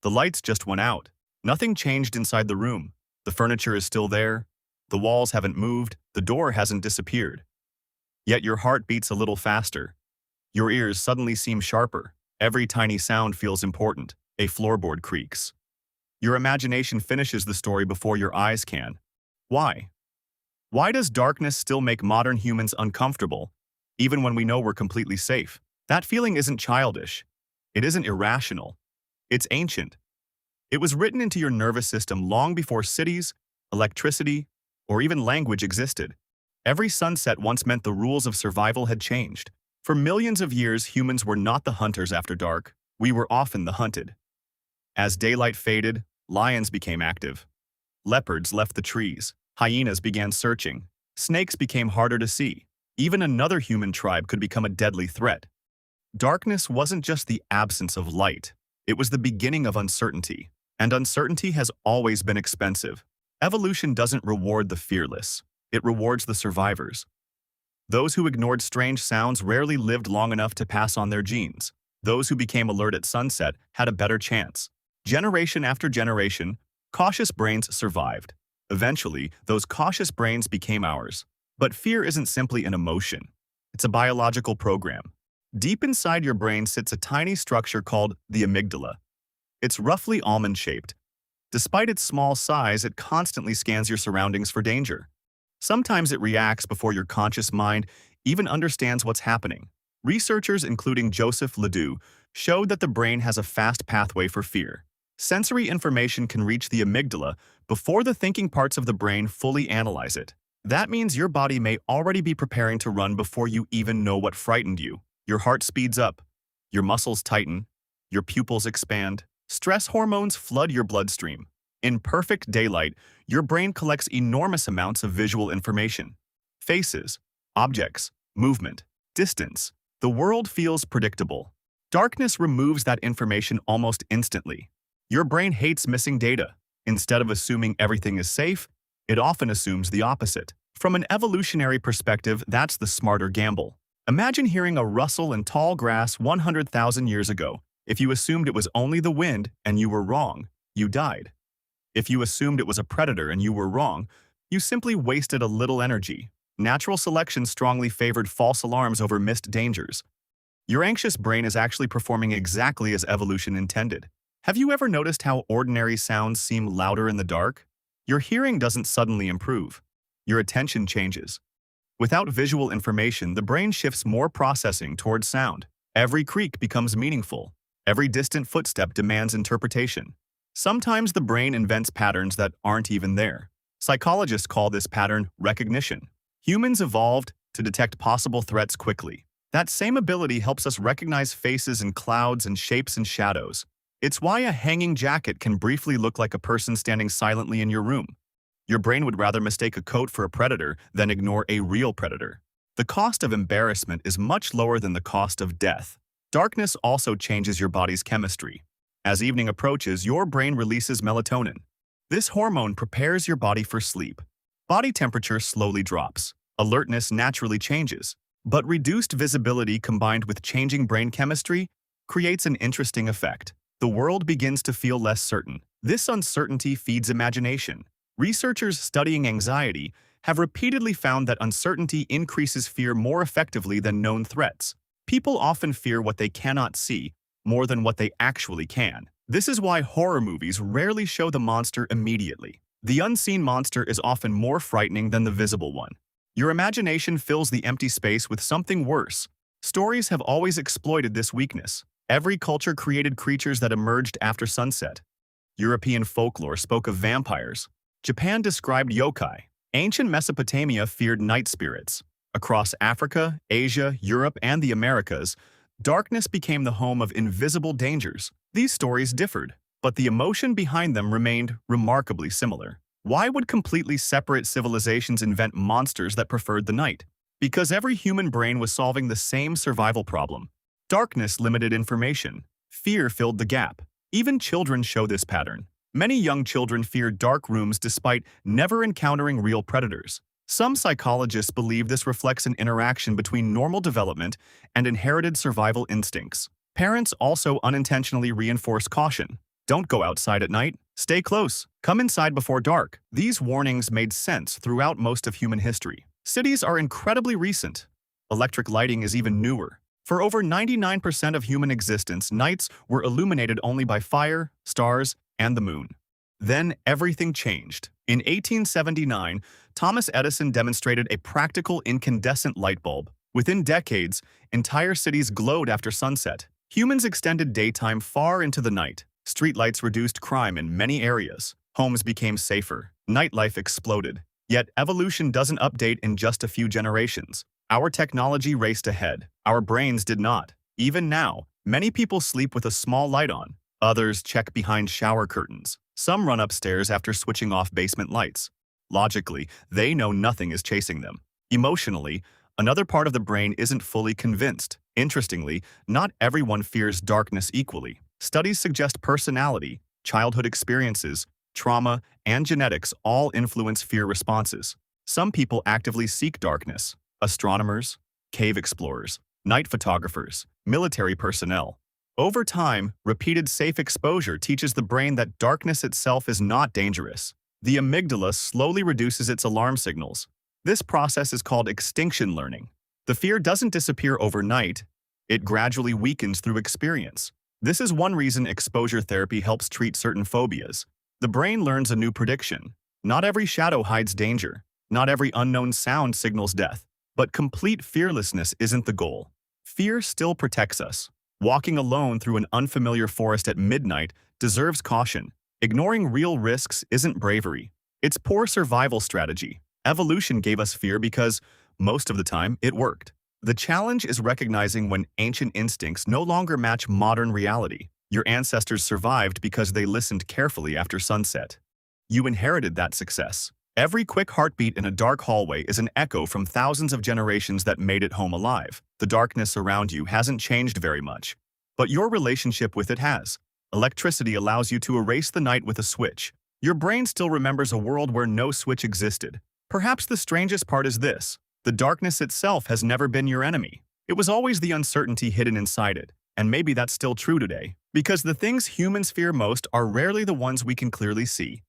The lights just went out. Nothing changed inside the room. The furniture is still there. The walls haven't moved. The door hasn't disappeared. Yet your heart beats a little faster. Your ears suddenly seem sharper. Every tiny sound feels important. A floorboard creaks. Your imagination finishes the story before your eyes can. Why? Why does darkness still make modern humans uncomfortable, even when we know we're completely safe? That feeling isn't childish. It isn't irrational. It's ancient. It was written into your nervous system long before cities, electricity, or even language existed. Every sunset once meant the rules of survival had changed. For millions of years, humans were not the hunters after dark. We were often the hunted. As daylight faded, lions became active. Leopards left the trees. Hyenas began searching. Snakes became harder to see. Even another human tribe could become a deadly threat. Darkness wasn't just the absence of light. It was the beginning of uncertainty. And uncertainty has always been expensive. Evolution doesn't reward the fearless. It rewards the survivors. Those who ignored strange sounds rarely lived long enough to pass on their genes. Those who became alert at sunset had a better chance. Generation after generation, cautious brains survived. Eventually, those cautious brains became ours. But fear isn't simply an emotion. It's a biological program. Deep inside your brain sits a tiny structure called the amygdala. It's roughly almond-shaped. Despite its small size, it constantly scans your surroundings for danger. Sometimes it reacts before your conscious mind even understands what's happening. Researchers, including Joseph Ledoux, showed that the brain has a fast pathway for fear. Sensory information can reach the amygdala before the thinking parts of the brain fully analyze it. That means your body may already be preparing to run before you even know what frightened you. Your heart speeds up, your muscles tighten, your pupils expand. Stress hormones flood your bloodstream. In perfect daylight, your brain collects enormous amounts of visual information. Faces, objects, movement, distance. The world feels predictable. Darkness removes that information almost instantly. Your brain hates missing data. Instead of assuming everything is safe, it often assumes the opposite. From an evolutionary perspective, that's the smarter gamble. Imagine hearing a rustle in tall grass 100,000 years ago. If you assumed it was only the wind and you were wrong, you died. If you assumed it was a predator and you were wrong, you simply wasted a little energy. Natural selection strongly favored false alarms over missed dangers. Your anxious brain is actually performing exactly as evolution intended. Have you ever noticed how ordinary sounds seem louder in the dark? Your hearing doesn't suddenly improve. Your attention changes. Without visual information, the brain shifts more processing towards sound. Every creak becomes meaningful. Every distant footstep demands interpretation. Sometimes the brain invents patterns that aren't even there. Psychologists call this pattern recognition. Humans evolved to detect possible threats quickly. That same ability helps us recognize faces in clouds and shapes in shadows. It's why a hanging jacket can briefly look like a person standing silently in your room. Your brain would rather mistake a coat for a predator than ignore a real predator. The cost of embarrassment is much lower than the cost of death. Darkness also changes your body's chemistry. As evening approaches, your brain releases melatonin. This hormone prepares your body for sleep. Body temperature slowly drops. Alertness naturally changes. But reduced visibility combined with changing brain chemistry creates an interesting effect. The world begins to feel less certain. This uncertainty feeds imagination. Researchers studying anxiety have repeatedly found that uncertainty increases fear more effectively than known threats. People often fear what they cannot see more than what they actually can. This is why horror movies rarely show the monster immediately. The unseen monster is often more frightening than the visible one. Your imagination fills the empty space with something worse. Stories have always exploited this weakness. Every culture created creatures that emerged after sunset. European folklore spoke of vampires. Japan described yokai. Ancient Mesopotamia feared night spirits. Across Africa, Asia, Europe, and the Americas, darkness became the home of invisible dangers. These stories differed, but the emotion behind them remained remarkably similar. Why would completely separate civilizations invent monsters that preferred the night? Because every human brain was solving the same survival problem. Darkness limited information. Fear filled the gap. Even children show this pattern. Many young children fear dark rooms despite never encountering real predators. Some psychologists believe this reflects an interaction between normal development and inherited survival instincts. Parents also unintentionally reinforce caution. Don't go outside at night. Stay close. Come inside before dark. These warnings made sense throughout most of human history. Cities are incredibly recent. Electric lighting is even newer. For over 99% of human existence, nights were illuminated only by fire, stars, and the moon. Then everything changed. In 1879, Thomas Edison demonstrated a practical incandescent light bulb. Within decades, entire cities glowed after sunset. Humans extended daytime far into the night. Streetlights reduced crime in many areas. Homes became safer. Nightlife exploded. Yet evolution doesn't update in just a few generations. Our technology raced ahead. Our brains did not. Even now, many people sleep with a small light on. Others check behind shower curtains. Some run upstairs after switching off basement lights. Logically, they know nothing is chasing them. Emotionally, another part of the brain isn't fully convinced. Interestingly, not everyone fears darkness equally. Studies suggest personality, childhood experiences, trauma, and genetics all influence fear responses. Some people actively seek darkness. Astronomers, cave explorers, night photographers, military personnel. Over time, repeated safe exposure teaches the brain that darkness itself is not dangerous. The amygdala slowly reduces its alarm signals. This process is called extinction learning. The fear doesn't disappear overnight. It gradually weakens through experience. This is one reason exposure therapy helps treat certain phobias. The brain learns a new prediction. Not every shadow hides danger. Not every unknown sound signals death. But complete fearlessness isn't the goal. Fear still protects us. Walking alone through an unfamiliar forest at midnight deserves caution. Ignoring real risks isn't bravery. It's poor survival strategy. Evolution gave us fear because, most of the time, it worked. The challenge is recognizing when ancient instincts no longer match modern reality. Your ancestors survived because they listened carefully after sunset. You inherited that success. Every quick heartbeat in a dark hallway is an echo from thousands of generations that made it home alive. The darkness around you hasn't changed very much, but your relationship with it has. Electricity allows you to erase the night with a switch. Your brain still remembers a world where no switch existed. Perhaps the strangest part is this: the darkness itself has never been your enemy. It was always the uncertainty hidden inside it, and maybe that's still true today. Because the things humans fear most are rarely the ones we can clearly see.